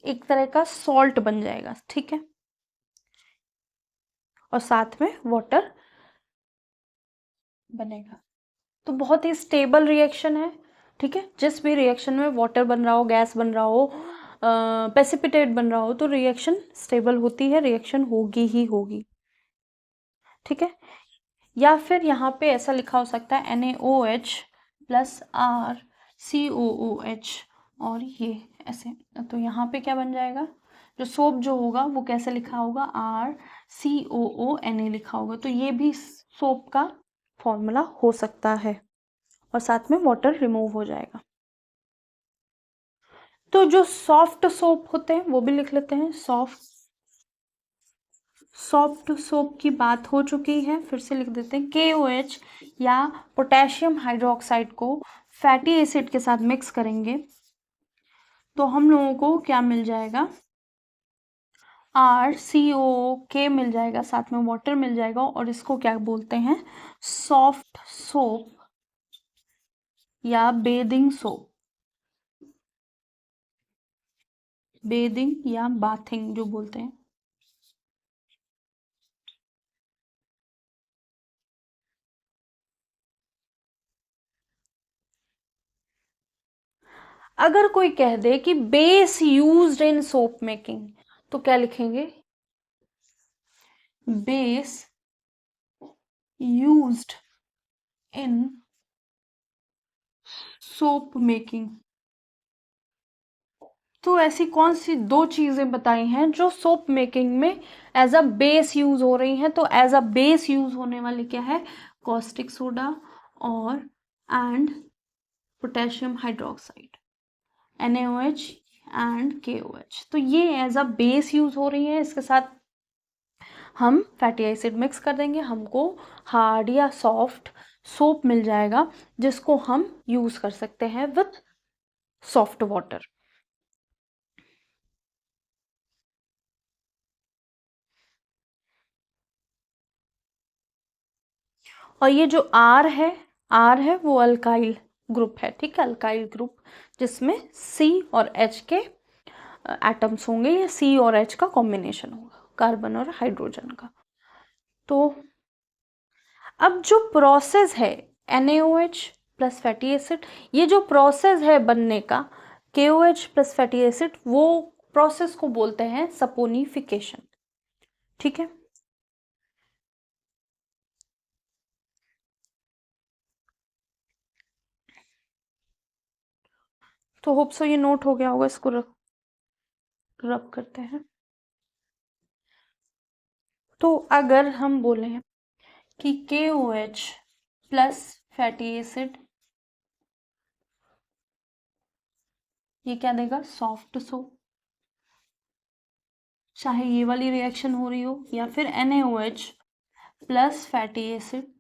एक तरह का सॉल्ट बन जाएगा, ठीक है। और साथ में वाटर बनेगा। तो बहुत ही स्टेबल रिएक्शन है, ठीक है। जिस भी रिएक्शन में वाटर बन रहा हो, गैस बन रहा हो, प्रेसिपिटेट बन रहा हो, तो रिएक्शन स्टेबल होती है, रिएक्शन होगी ही होगी, ठीक है। या फिर यहाँ पे ऐसा लिखा हो सकता है NaOH प्लस RCOOH, और ये ऐसे। तो यहाँ पे क्या बन जाएगा, जो सोप जो होगा वो कैसे लिखा होगा, RCOONA लिखा होगा। तो ये भी सोप का फॉर्मूला हो सकता है, और साथ में वाटर रिमूव हो जाएगा। तो जो सॉफ्ट सोप होते हैं वो भी लिख लेते हैं, सॉफ्ट सोप की बात हो चुकी है, फिर से लिख देते हैं। KOH या पोटेशियम हाइड्रोक्साइड को फैटी एसिड के साथ मिक्स करेंगे तो हम लोगों को क्या मिल जाएगा, RCOK मिल जाएगा, साथ में वाटर मिल जाएगा, और इसको क्या बोलते हैं, सॉफ्ट सोप या बेदिंग सोप, बेदिंग या बाथिंग जो बोलते हैं। अगर कोई कह दे कि base used in soap making, तो क्या लिखेंगे, base used in soap making. तो ऐसी कौन सी दो चीजें बताई हैं जो सोप मेकिंग में एज अ बेस यूज हो रही हैं। तो एज अ बेस यूज होने वाली क्या है, कॉस्टिक सोडा और and potassium hydroxide. NaOH and KOH। तो ये एज अ बेस यूज हो रही है, इसके साथ हम फैटी एसिड मिक्स कर देंगे, हमको हार्ड या सॉफ्ट सोप मिल जाएगा जिसको हम यूज कर सकते हैं विथ सॉफ्ट वाटर। और ये जो आर है वो अल्काइल ग्रुप है, ठीक है, अल्काइल ग्रुप जिसमें C और H के एटम्स होंगे, या C और H का कॉम्बिनेशन होगा, कार्बन और हाइड्रोजन का। तो अब जो प्रोसेस है NaOH प्लस फैटी एसिड, ये जो प्रोसेस है बनने का KOH प्लस फैटी एसिड, वो प्रोसेस को बोलते हैं सपोनिफिकेशन, ठीक है। तो होप सो ये नोट हो गया होगा, इसको रब करते हैं। तो अगर हम बोले कि KOH प्लस फैटी एसिड ये क्या देगा, सॉफ्ट सोप, चाहे ये वाली रिएक्शन हो रही हो या फिर NaOH प्लस फैटी एसिड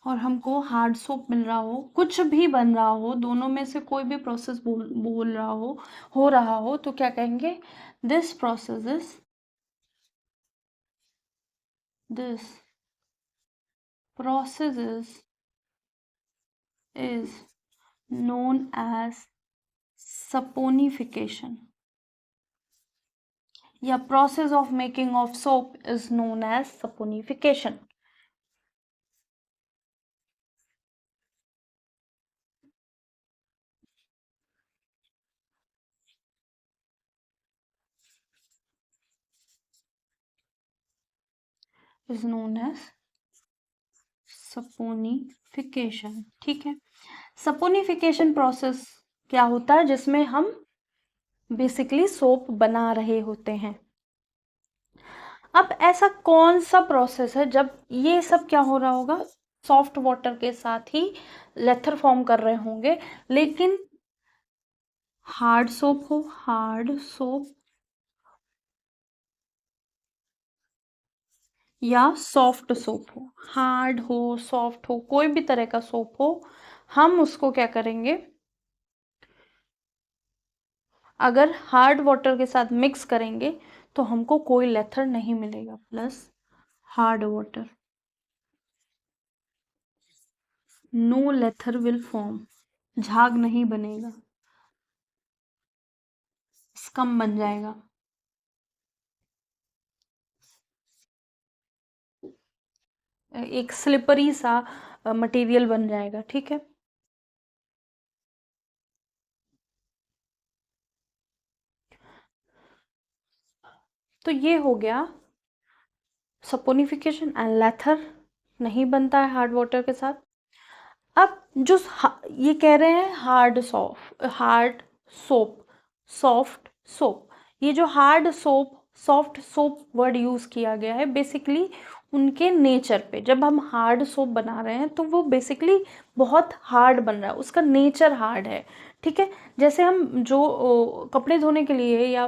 और हमको हार्ड सोप मिल रहा हो, कुछ भी बन रहा हो, दोनों में से कोई भी प्रोसेस बोल रहा हो रहा हो, तो क्या कहेंगे, this process is known as saponification, या process of making of soap is known as saponification। is known as saponification, ठीक है। सपोनिफिकेशन प्रोसेस क्या होता है, जिसमें हम बेसिकली सोप बना रहे होते हैं। अब ऐसा कौन सा प्रोसेस है जब ये सब क्या हो रहा होगा, सॉफ्ट वाटर के साथ ही लेथर फॉर्म कर रहे होंगे, लेकिन हार्ड सोप या सॉफ्ट सोप हो, हार्ड हो सॉफ्ट हो कोई भी तरह का सोप हो, हम उसको क्या करेंगे, अगर हार्ड वाटर के साथ मिक्स करेंगे तो हमको कोई लेथर नहीं मिलेगा, plus hard water, no lather will form, झाग नहीं बनेगा, स्कम बन जाएगा, एक स्लिपरी सा मटेरियल बन जाएगा, ठीक है। तो ये हो गया सपोनिफिकेशन एंड लेथर नहीं बनता है हार्ड वाटर के साथ। अब जो ये कह रहे हैं हार्ड सोप सॉफ्ट सोप, ये जो hard soap soft soap word use किया गया है बेसिकली उनके नेचर पे, जब हम हार्ड सोप बना रहे हैं तो वो बेसिकली बहुत हार्ड बन रहा है, उसका नेचर हार्ड है, ठीक है। जैसे हम जो कपड़े धोने के लिए या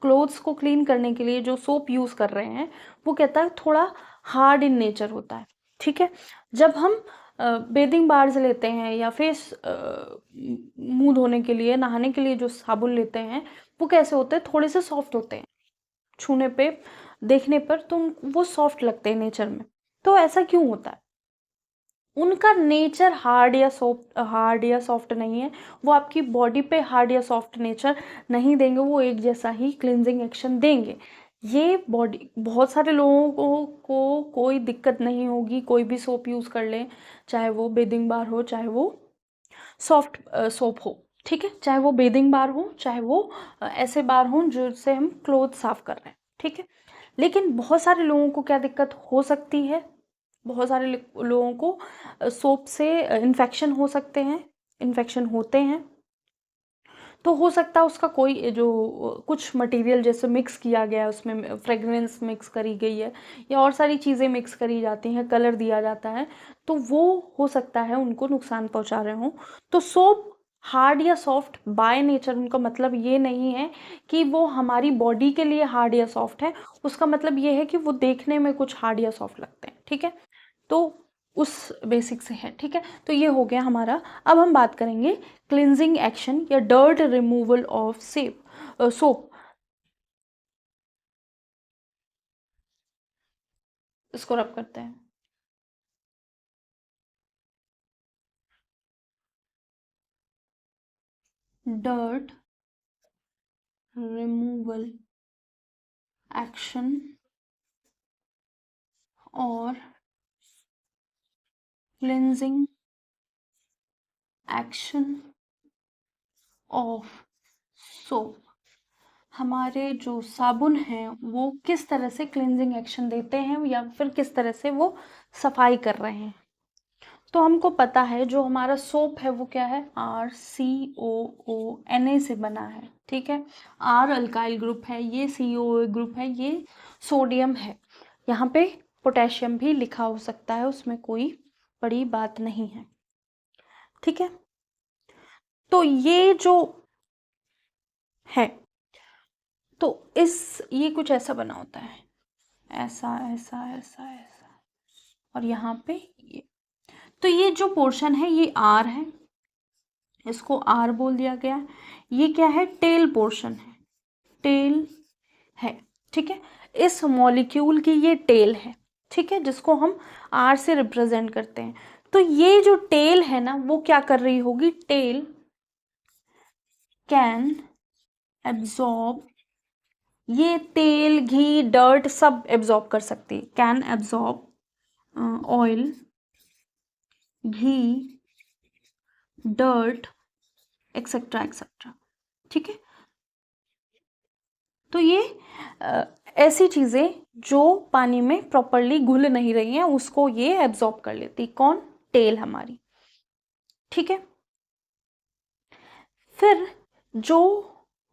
क्लोथ्स को क्लीन करने के लिए जो सोप यूज कर रहे हैं, वो कहता है थोड़ा हार्ड इन नेचर होता है, ठीक है। जब हम बेदिंग बार्स लेते हैं या फेस मुंह धोने के लिए नहाने के लिए जो साबुन लेते हैं, वो कैसे होते हैं, थोड़े से सॉफ्ट होते हैं, छूने पे देखने पर तो वो सॉफ्ट लगते हैं नेचर में। तो ऐसा क्यों होता है, उनका नेचर हार्ड या सॉफ्ट नहीं है, वो आपकी बॉडी पे हार्ड या सॉफ्ट नेचर नहीं देंगे, वो एक जैसा ही क्लिनजिंग एक्शन देंगे। ये बॉडी बहुत सारे लोगों को कोई दिक्कत नहीं होगी, कोई भी सोप यूज कर लें, चाहे वो बेदिंग बार हो चाहे वो सॉफ्ट सोप हो, ठीक है, चाहे वो बेदिंग बार हो चाहे वो ऐसे बार हो जिससे हम क्लोथ साफ कर रहे हैं, ठीक है। लेकिन बहुत सारे लोगों को क्या दिक्कत हो सकती है, बहुत सारे लोगों को सोप से इन्फेक्शन हो सकते हैं, इन्फेक्शन होते हैं। तो हो सकता है उसका कोई जो कुछ मटेरियल जैसे मिक्स किया गया है, उसमें फ्रेगरेंस मिक्स करी गई है या और सारी चीज़ें मिक्स करी जाती हैं, कलर दिया जाता है, तो वो हो सकता है उनको नुकसान पहुंचा रहे हों। तो सोप हार्ड या सॉफ्ट बाय नेचर उनका मतलब ये नहीं है कि वो हमारी बॉडी के लिए हार्ड या सॉफ्ट है, उसका मतलब ये है कि वो देखने में कुछ हार्ड या सॉफ्ट लगते हैं, ठीक है। तो उस बेसिक से है, ठीक है। तो ये हो गया हमारा। अब हम बात करेंगे क्लिनजिंग एक्शन या डर्ट रिमूवल ऑफ सोप। इसको रब करते हैं। डर्ट रिमूवल एक्शन और क्लिनजिंग एक्शन ऑफ सोप। हमारे जो साबुन हैं वो किस तरह से क्लिनजिंग एक्शन देते हैं या फिर किस तरह से वो सफाई कर रहे हैं। तो हमको पता है जो हमारा सोप है वो क्या है, RCOONA से बना है, ठीक है। R अल्काइल ग्रुप है, ये COO ग्रुप है, ये सोडियम है। यहाँ पे पोटेशियम भी लिखा हो सकता है, उसमें कोई बड़ी बात नहीं है, ठीक है। तो ये जो है, तो ये कुछ ऐसा बना होता है, ऐसा ऐसा ऐसा ऐसा, और यहाँ पे ये। तो ये जो पोर्शन है ये R है, इसको R बोल दिया गया। ये क्या है, टेल पोर्शन है, टेल है, ठीक है। इस मॉलिक्यूल की ये टेल है, ठीक है, जिसको हम R से रिप्रेजेंट करते हैं। तो ये जो टेल है ना वो क्या कर रही होगी, टेल कैन एब्जॉर्ब, ये तेल घी डर्ट सब एब्जॉर्ब कर सकती है, can absorb oil, ghee, dirt, etcetera etcetera, ठीक है। तो ये ऐसी चीजें जो पानी में प्रॉपरली घुल नहीं रही हैं उसको ये एब्जॉर्ब कर लेती, कौन, टेल हमारी, ठीक है। फिर जो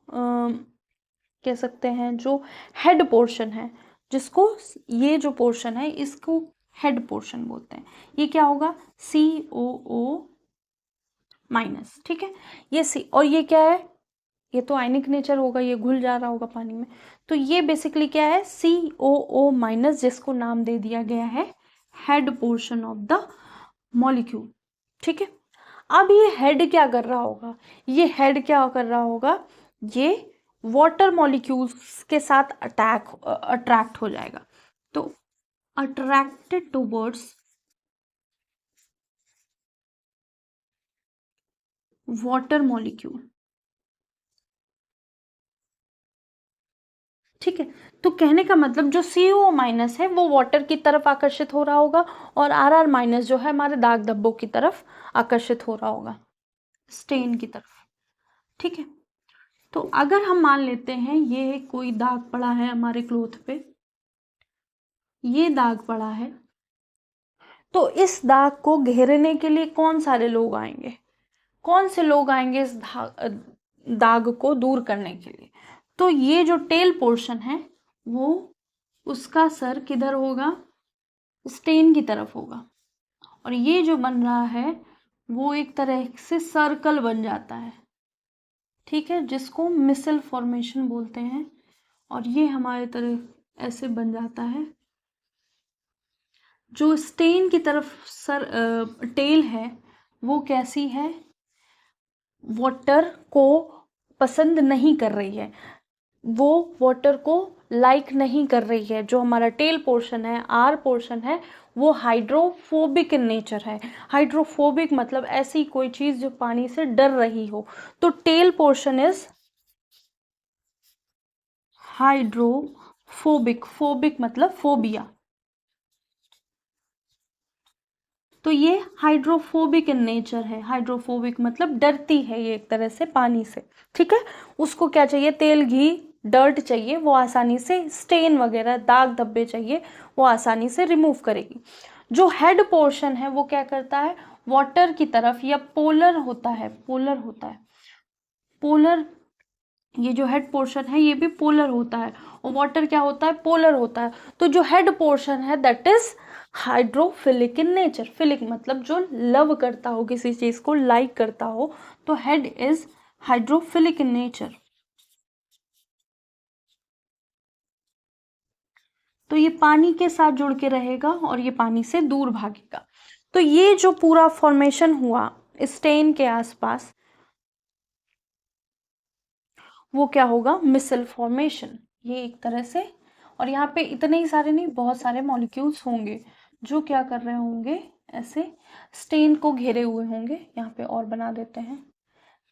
कह सकते हैं जो हेड पोर्शन है, जिसको ये जो पोर्शन है इसको हेड पोर्शन बोलते हैं, ये क्या होगा, COO माइनस, ठीक है। ये C और ये क्या है, ये तो आयनिक नेचर होगा, ये घुल जा रहा होगा पानी में। तो ये बेसिकली क्या है, COO माइनस, जिसको नाम दे दिया गया है head portion of the molecule, ठीक है। अब ये हेड क्या कर रहा होगा, ये हेड क्या कर रहा होगा, ये वाटर मॉलिक्यूल्स के साथ अट्रैक्ट हो जाएगा। तो अट्रैक्टेड टूवर्ड्स वाटर मॉलिक्यूल, ठीक है। तो कहने का मतलब जो COO माइनस है वो वाटर की तरफ आकर्षित हो रहा होगा और RR माइनस जो है हमारे दाग धब्बों की तरफ आकर्षित हो रहा होगा, स्टेन की तरफ, ठीक है। तो अगर हम मान लेते हैं ये कोई दाग पड़ा है हमारे क्लोथ पे, ये दाग पड़ा है, तो इस दाग को घेरने के लिए कौन सारे लोग आएंगे, कौन से लोग आएंगे इस दाग को दूर करने के लिए। तो ये जो टेल पोर्शन है वो, उसका सर किधर होगा, स्टेन की तरफ होगा, और ये जो बन रहा है वो एक तरह से सर्कल बन जाता है, ठीक है, जिसको मिसल फॉर्मेशन बोलते हैं। और ये हमारे तरह ऐसे बन जाता है। जो स्टेन की तरफ टेल है वो कैसी है, वाटर को पसंद नहीं कर रही है, वो वाटर को लाइक नहीं कर रही है। जो हमारा टेल पोर्शन है, आर पोर्शन है, वो हाइड्रोफोबिक इन नेचर है। हाइड्रोफोबिक मतलब ऐसी कोई चीज जो पानी से डर रही हो। तो tail portion is hydrophobic, phobic मतलब फोबिया। तो ये हाइड्रोफोबिक इन नेचर है, हाइड्रोफोबिक मतलब डरती है ये एक तरह से पानी से, ठीक है। उसको क्या चाहिए, तेल घी डर्ट चाहिए, वो आसानी से स्टेन वगैरह दाग धब्बे चाहिए, वो आसानी से रिमूव करेगी। जो हेड पोर्शन है वो क्या करता है, वाटर की तरफ या पोलर होता है, पोलर होता है, पोलर ये जो हेड पोर्शन है ये भी पोलर होता है, और वाटर क्या होता है, पोलर होता है। तो जो हेड पोर्शन है that is hydrophilic in nature. Philic मतलब जो लव करता हो, किसी चीज को लाइक करता हो, तो head is hydrophilic in nature. तो ये पानी के साथ जुड़ के रहेगा और ये पानी से दूर भागेगा। तो ये जो पूरा फॉर्मेशन हुआ स्टेन के आसपास, वो क्या होगा, मिसल फॉर्मेशन। ये एक तरह से, और यहाँ पे इतने ही सारे नहीं, बहुत सारे मॉलिक्यूल्स होंगे जो क्या कर रहे होंगे, ऐसे स्टेन को घेरे हुए होंगे। यहाँ पे और बना देते हैं।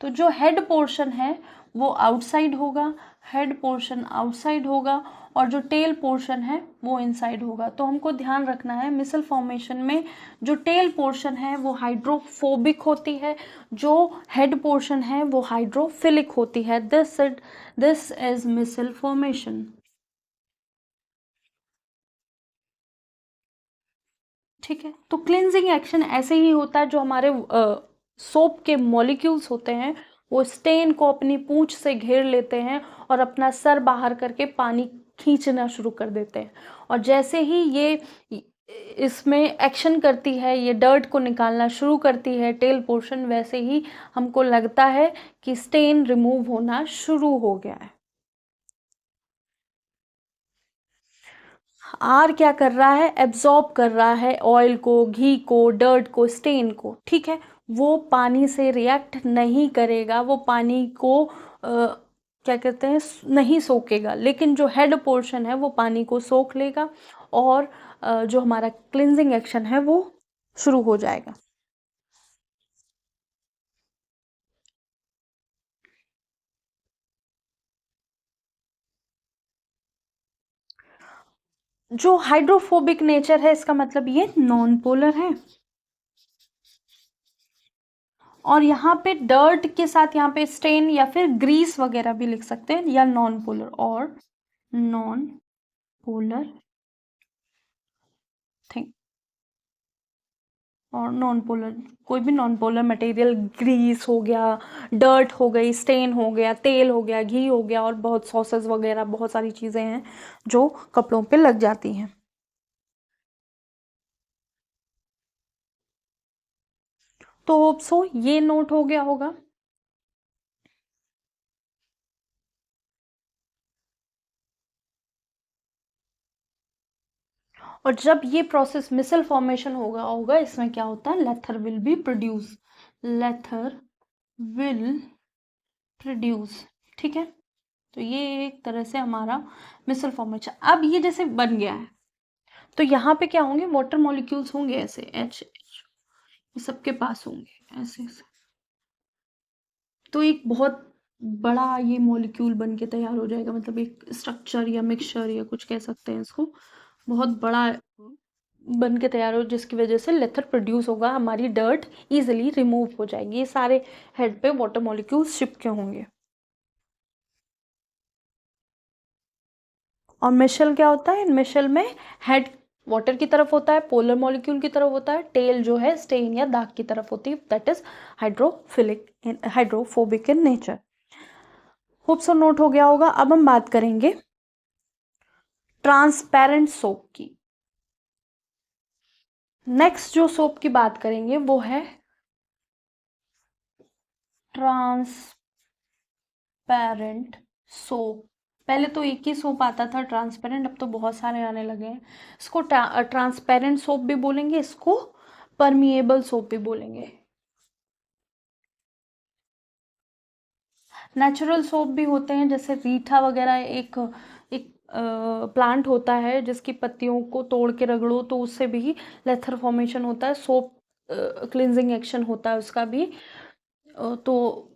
तो जो हेड पोर्शन है वो आउटसाइड होगा, हेड पोर्शन आउटसाइड होगा, और जो टेल पोर्शन है वो इनसाइड होगा। तो हमको ध्यान रखना है मिसल फॉर्मेशन में जो टेल पोर्शन है वो हाइड्रोफोबिक होती है, जो हेड पोर्शन है वो हाइड्रोफिलिक होती है। This is micelle formation. ठीक है, तो क्लिनजिंग एक्शन ऐसे ही होता है। जो हमारे सोप के मॉलिक्यूल्स होते हैं वो स्टेन को अपनी पूंछ से घेर लेते हैं और अपना सर बाहर करके पानी खींचना शुरू कर देते हैं। और जैसे ही ये इसमें एक्शन करती है, ये डर्ट को निकालना शुरू करती है टेल पोर्शन, वैसे ही हमको लगता है कि स्टेन रिमूव होना शुरू हो गया है। आर क्या कर रहा है, एब्जॉर्ब कर रहा है ऑयल को, घी को, डर्ट को, स्टेन को। ठीक है, वो पानी से रिएक्ट नहीं करेगा, वो पानी को क्या कहते हैं, नहीं सोखेगा। लेकिन जो हेड पोर्शन है वो पानी को सोख लेगा, और जो हमारा क्लिनजिंग एक्शन है वो शुरू हो जाएगा। जो हाइड्रोफोबिक नेचर है इसका मतलब ये नॉन पोलर है। और यहाँ पे डर्ट के साथ यहाँ पे स्टेन या फिर ग्रीस वगैरह भी लिख सकते हैं, या नॉन पोलर, और नॉन पोलर थिंग, और नॉन पोलर कोई भी नॉन पोलर मटेरियल, ग्रीस हो गया, डर्ट हो गई, स्टेन हो गया, तेल हो गया, घी हो गया, और बहुत सॉसेस वगैरह, बहुत सारी चीज़ें हैं जो कपड़ों पे लग जाती हैं। तो होप सो ये नोट हो गया होगा। और जब ये प्रोसेस मिसल फॉर्मेशन होगा होगा इसमें क्या होता है, लेथर will be produce, लेथर will produce. ठीक है, तो ये एक तरह से हमारा मिसल फॉर्मेशन। अब ये जैसे बन गया है, तो यहाँ पे क्या होंगे, वाटर मॉलिक्यूल्स होंगे ऐसे, एच ये सबके पास होंगे ऐसे ऐसे। तो एक बहुत बड़ा ये मॉलिक्यूल बन के तैयार हो जाएगा, मतलब एक स्ट्रक्चर या मिक्सचर या कुछ कह सकते हैं इसको, बहुत बड़ा बन के तैयार हो, जिसकी वजह से लेथर प्रोड्यूस होगा, हमारी डर्ट इजीली रिमूव हो जाएगी। ये सारे हेड पे वाटर मॉलिक्यूल्स चिपके होंगे। और मिशेल क्या होता है, मिशेल में हेड वाटर की तरफ होता है, पोलर मॉलिक्यूल की तरफ होता है, टेल जो है स्टेन या दाग की तरफ होती है, that is hydrophobic in nature. Hope so note हो गया होगा। अब हम बात करेंगे ट्रांसपेरेंट सोप की। नेक्स्ट जो सोप की बात करेंगे वो है ट्रांसपेरेंट सोप। पहले तो एक ही सोप आता था ट्रांसपेरेंट, अब तो बहुत सारे आने लगे हैं। इसको ट्रांसपेरेंट सोप भी बोलेंगे, इसको परमिएबल सोप भी बोलेंगे। नेचुरल सोप भी होते हैं, जैसे रीठा वगैरह, एक एक प्लांट होता है जिसकी पत्तियों को तोड़ के रगड़ो तो उससे भी लेथर फॉर्मेशन होता है, सोप क्लिनजिंग एक्शन होता है उसका भी। तो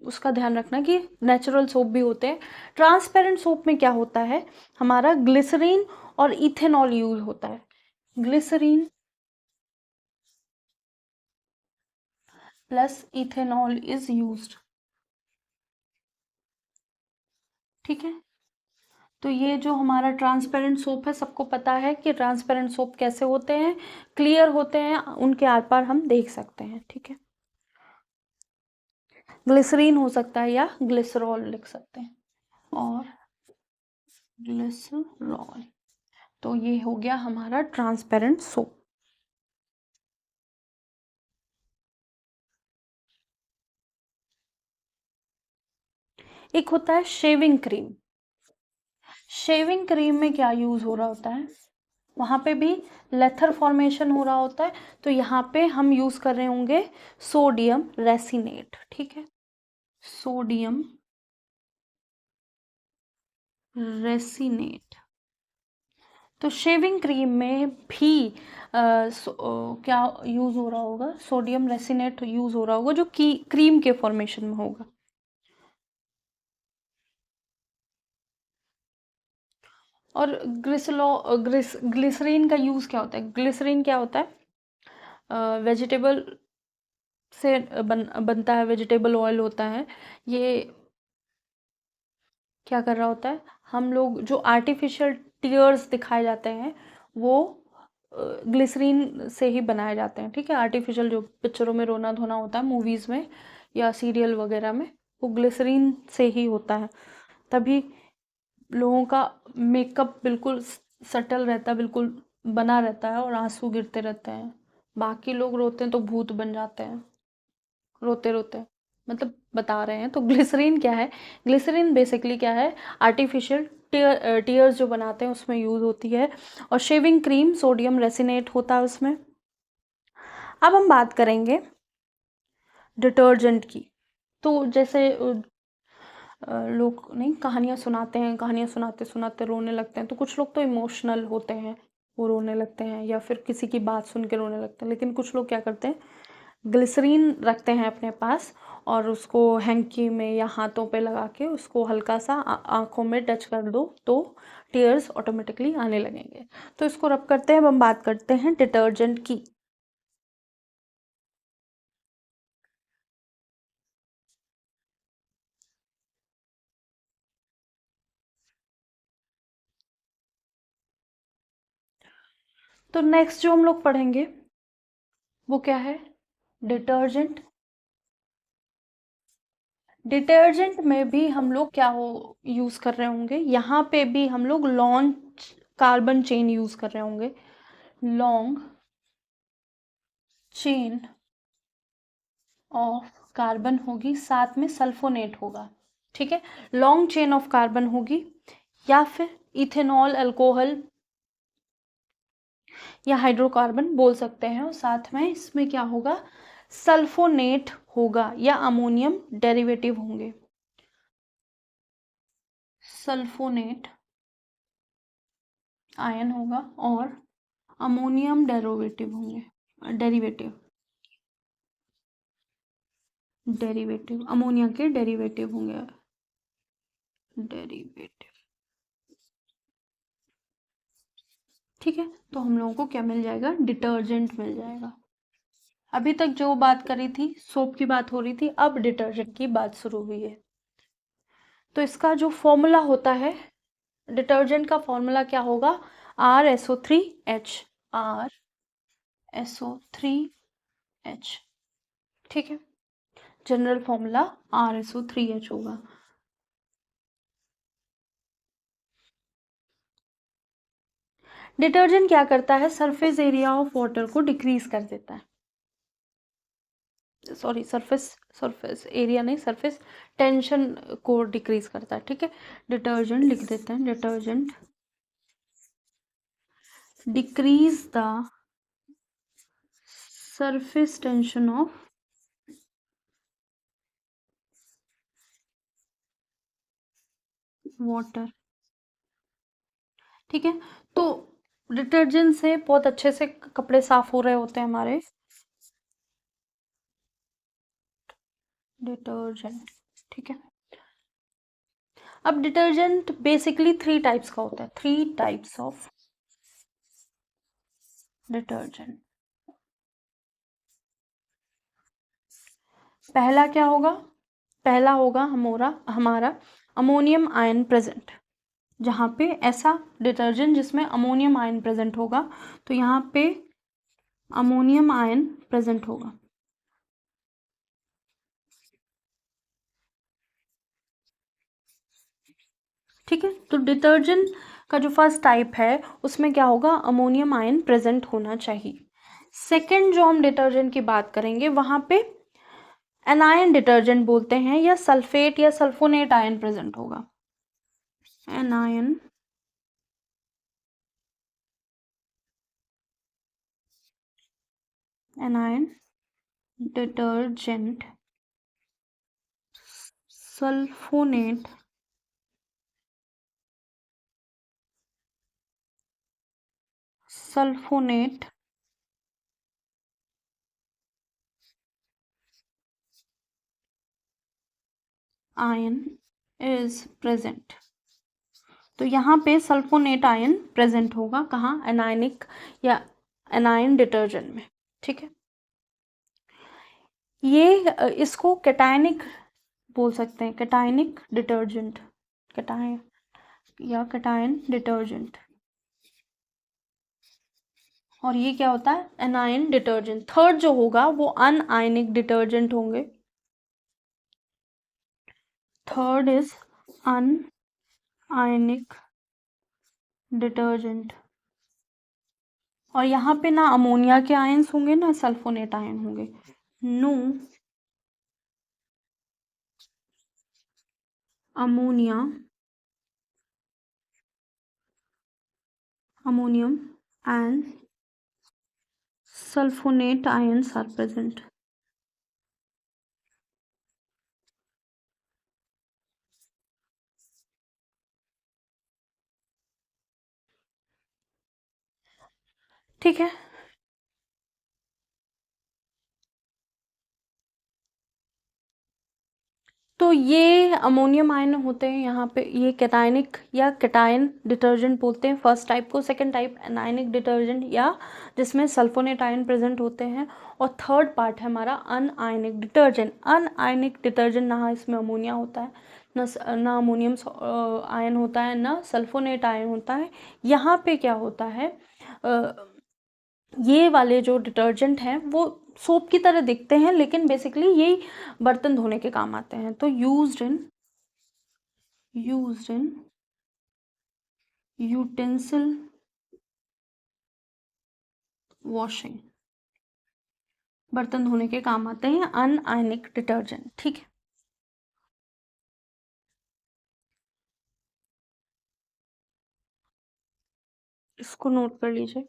उसका ध्यान रखना कि नेचुरल सोप भी होते हैं। ट्रांसपेरेंट सोप में क्या होता है, हमारा ग्लिसरीन और इथेनॉल यूज होता है। Glycerine plus ethanol is used. ठीक है, तो ये जो हमारा ट्रांसपेरेंट सोप है, सबको पता है कि ट्रांसपेरेंट सोप कैसे होते हैं, क्लियर होते हैं, उनके आर पार हम देख सकते हैं। ठीक है, ग्लिसरीन हो सकता है या ग्लिसरॉल लिख सकते हैं, और ग्लिसरॉल। तो ये हो गया हमारा ट्रांसपेरेंट सोप। एक होता है शेविंग क्रीम। शेविंग क्रीम में क्या यूज हो रहा होता है, वहां पे भी लेथर फॉर्मेशन हो रहा होता है, तो यहाँ पे हम यूज कर रहे होंगे सोडियम रेसिनेट। ठीक है, सोडियम रेसिनेट। तो शेविंग क्रीम में भी क्या यूज हो रहा होगा, सोडियम रेसिनेट यूज हो रहा होगा, जो कि क्रीम के फॉर्मेशन में होगा। और ग्लिसरीन का यूज क्या होता है, ग्लिसरीन क्या होता है, वेजिटेबल से बनता है, वेजिटेबल ऑयल होता है। ये क्या कर रहा होता है, हम लोग जो आर्टिफिशियल टीयर्स दिखाए जाते हैं वो ग्लिसरीन से ही बनाए जाते हैं। ठीक है, आर्टिफिशियल जो पिक्चरों में रोना धोना होता है मूवीज में या सीरियल वगैरह में, वो ग्लिसरीन से ही होता है। तभी लोगों का मेकअप बिल्कुल सटल रहता है, बिल्कुल बना रहता है, और आंसू गिरते रहते हैं। बाकी लोग रोते हैं तो भूत बन जाते हैं रोते रोते, मतलब बता रहे हैं। तो ग्लिसरीन क्या है, ग्लिसरीन बेसिकली क्या है, आर्टिफिशियल टीयर्स जो बनाते हैं उसमें यूज होती है। और शेविंग क्रीम सोडियम रेसिनेट होता है उसमें। अब हम बात करेंगे डिटर्जेंट की। तो जैसे लोग नहीं कहानियां सुनाते हैं, कहानियां सुनाते सुनाते रोने लगते हैं, तो कुछ लोग तो इमोशनल होते हैं, वो रोने लगते हैं, या फिर किसी की बात सुन के रोने लगते हैं। लेकिन कुछ लोग क्या करते हैं, ग्लिसरीन रखते हैं अपने पास, और उसको हैंकी में या हाथों पे लगा के उसको हल्का सा आंखों में टच कर दो तो टीयर्स ऑटोमेटिकली आने लगेंगे। तो इसको रब करते हैं। अब हम बात करते हैं डिटर्जेंट की। तो नेक्स्ट जो हम लोग पढ़ेंगे वो क्या है, डिटर्जेंट। डिटर्जेंट में भी हम लोग क्या हो यूज कर रहे होंगे, यहाँ पे भी हम लोग लॉन्ग कार्बन चेन यूज कर रहे होंगे। लॉन्ग चेन ऑफ कार्बन होगी, साथ में सल्फोनेट होगा। ठीक है, लॉन्ग चेन ऑफ कार्बन होगी, या फिर इथेनॉल अल्कोहल या हाइड्रोकार्बन बोल सकते हैं, और साथ में इसमें क्या होगा, सल्फोनेट होगा या अमोनियम डेरिवेटिव होंगे। सल्फोनेट आयन होगा और अमोनियम डेरिवेटिव होंगे, डेरिवेटिव डेरिवेटिव अमोनिया के डेरिवेटिव होंगे, डेरिवेटिव। ठीक है, तो हम लोगों को क्या मिल जाएगा, डिटर्जेंट मिल जाएगा। अभी तक जो बात करी थी सोप की बात हो रही थी, अब डिटर्जेंट की बात शुरू हुई है। तो इसका जो फॉर्मूला होता है, डिटर्जेंट का फॉर्मूला क्या होगा, RSO3H, RSO3H। ठीक है, जनरल फॉर्मूला RSO3H होगा। डिटर्जेंट क्या करता है, सरफेस एरिया ऑफ वाटर को डिक्रीज कर देता है, सॉरी सरफेस सरफेस एरिया नहीं, सरफेस टेंशन को डिक्रीज करता है। ठीक है, डिटर्जेंट लिख देते हैं, detergent decrease the surface tension of water. ठीक है, तो डिटर्जेंट से बहुत अच्छे से कपड़े साफ हो रहे होते हैं हमारे। डिटर्जेंट, ठीक है। अब डिटर्जेंट बेसिकली 3 टाइप्स का होता है, 3 टाइप्स ऑफ डिटर्जेंट। पहला क्या होगा, पहला होगा हमारा अमोनियम आयन प्रेजेंट, जहाँ पे ऐसा डिटर्जेंट जिसमें अमोनियम आयन प्रेजेंट होगा, तो यहाँ पे अमोनियम आयन प्रेजेंट होगा। ठीक है। तो डिटर्जेंट का जो फर्स्ट टाइप है उसमें क्या होगा, अमोनियम आयन प्रेजेंट होना चाहिए। सेकंड जो हम डिटर्जेंट की बात करेंगे वहां पे एनायन डिटर्जेंट बोलते हैं, या सल्फेट या सल्फोनेट आयन प्रेजेंट होगा। Anion anion detergent, sulphonate sulphonate ion is present. तो यहाँ पे सल्फोनेट आयन प्रेजेंट होगा, कहाँ, एनायनिक या एनायन डिटर्जेंट में। ठीक है। ये इसको कैटायनिक बोल सकते हैं, कैटायनिक डिटर्जेंट, कैटायन या कैटायन डिटर्जेंट। और ये क्या होता है, एनायन डिटर्जेंट। थर्ड जो होगा वो अनआयनिक डिटर्जेंट होंगे। Third is anionic detergent. और यहाँ पे ना अमोनिया के आयन्स होंगे ना सल्फोनेट आयन होंगे। No ammonia, ammonium and sulfonate ions are present। ठीक है। तो ये अमोनियम आयन होते हैं यहाँ पे, ये कैटायनिक या कैटायन डिटर्जेंट बोलते हैं फर्स्ट टाइप को। सेकंड टाइप एनायनिक डिटर्जेंट या जिसमें सल्फोनेट आयन प्रेजेंट होते हैं। और थर्ड पार्ट है हमारा अनआयनिक डिटर्जेंट। अनआयनिक डिटर्जेंट, ना इसमें अमोनिया होता है, ना अमोनियम आयन होता है, ना सल्फोनेट आयन होता है। यहाँ पे क्या होता है, ये वाले जो डिटर्जेंट हैं वो सोप की तरह दिखते हैं, लेकिन बेसिकली यही बर्तन धोने के काम आते हैं। तो यूज्ड इन यूटेंसिल वॉशिंग, बर्तन धोने के काम आते हैं अनआयनिक डिटर्जेंट। ठीक है। इसको नोट कर लीजिए।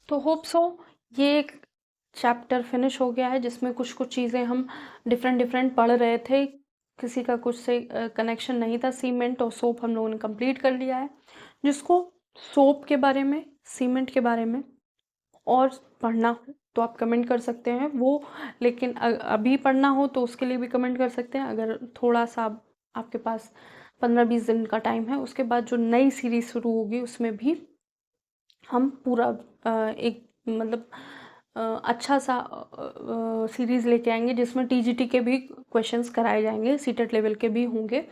तो होप सो ये एक चैप्टर फिनिश हो गया है, जिसमें कुछ कुछ चीज़ें हम डिफरेंट डिफरेंट पढ़ रहे थे, किसी का कुछ से कनेक्शन नहीं था। सीमेंट और सोप हम लोगों ने कंप्लीट कर लिया है। जिसको सोप के बारे में, सीमेंट के बारे में और पढ़ना हो तो आप कमेंट कर सकते हैं वो, लेकिन अभी पढ़ना हो तो उसके लिए भी कमेंट कर सकते हैं। अगर थोड़ा सा आपके पास 15-20 दिन का टाइम है, उसके बाद जो नई सीरीज शुरू होगी उसमें भी हम पूरा एक मतलब अच्छा सा सीरीज़ लेके आएंगे, जिसमें टीजीटी के भी क्वेश्चंस कराए जाएंगे, सीटेट लेवल के भी होंगे,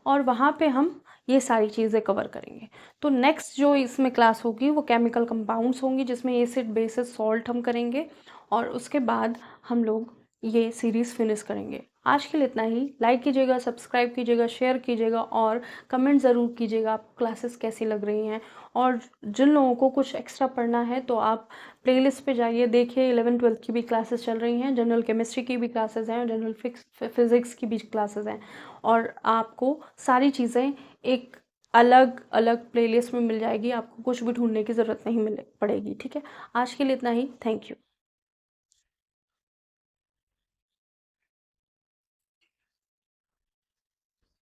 और वहाँ पे हम ये सारी चीज़ें कवर करेंगे। तो नेक्स्ट जो इसमें क्लास होगी वो केमिकल कंपाउंड्स होंगी, जिसमें एसिड, बेसिस, सॉल्ट हम करेंगे, और उसके बाद हम लोग ये सीरीज़ फिनिश करेंगे। आज के लिए इतना ही। लाइक कीजिएगा, सब्सक्राइब कीजिएगा, शेयर कीजिएगा और कमेंट ज़रूर कीजिएगा आप क्लासेस कैसी लग रही हैं। और जिन लोगों को कुछ एक्स्ट्रा पढ़ना है तो आप प्लेलिस्ट पे जाइए, देखिए 11th-12th की भी क्लासेस चल रही हैं, जनरल केमिस्ट्री की भी क्लासेस हैं, जनरल फिज़िक्स की भी क्लासेस हैं, और आपको सारी चीज़ें एक अलग अलग प्लेलिस्ट में मिल जाएगी। आपको कुछ भी ढूंढने की ज़रूरत नहीं मिले पड़ेगी। ठीक है। आज के लिए इतना ही। Thank you.